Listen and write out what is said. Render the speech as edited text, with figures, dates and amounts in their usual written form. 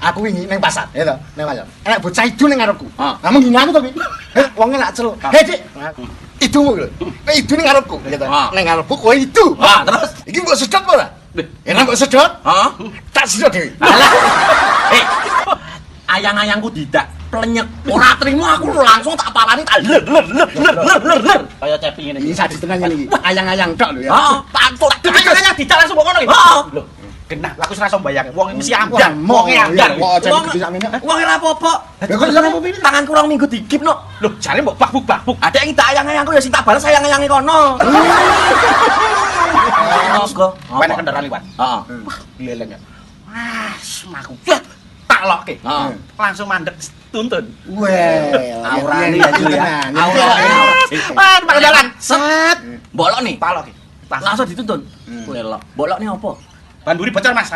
Aku wingi ning pasar, ya to, ning pasar. Enak bocah idu ning ngarepku. Nah menghina aku to ki. Wong enak celuk. Hei, Dik. Idumu lho. Kowe idu ning ngarepku, gitu. Ning ngarepku kowe idu. Terus Iki mbok sedot apa ora? Enak mbok sedot? Tak sedot dhewe. Alah. Ayang-ayangku tidak plenyek. Ora trimo aku langsung tak parani tak ler. Kaya cepi ngene Iki iki. sak di tengah ngene iki. Ayang-ayang tok lho ya. Heeh, tak ayang-ayang dijak langsung kok ngono iki. Lho, genah aku wis ora iso mbayang. Wong mesti amdan. Wonge amdan. Wong gede sakmene. Wong ora apa-apa. Lah kok iso apa-apa ini? Tanganku rong minggu digipno. Lho, jare mbok bakbuk-bakbuk. Ada yang tak ayang-ayangku ya sing tak bales ayang-ayange kono. Monggo. Wene kendaraan liwat. Heeh. Wah, leleng ya. Wah, semaku. Tak lokke. Heeh. Langsung mandek tuntun. Weh, Aurane ya Jul ya. Aurane. Wah, Pak Kendalan. Set. Bolok nih. Tak lokke. Langsung dituntun. Lelok. Bolok nih apa? Banduri bocor Mas.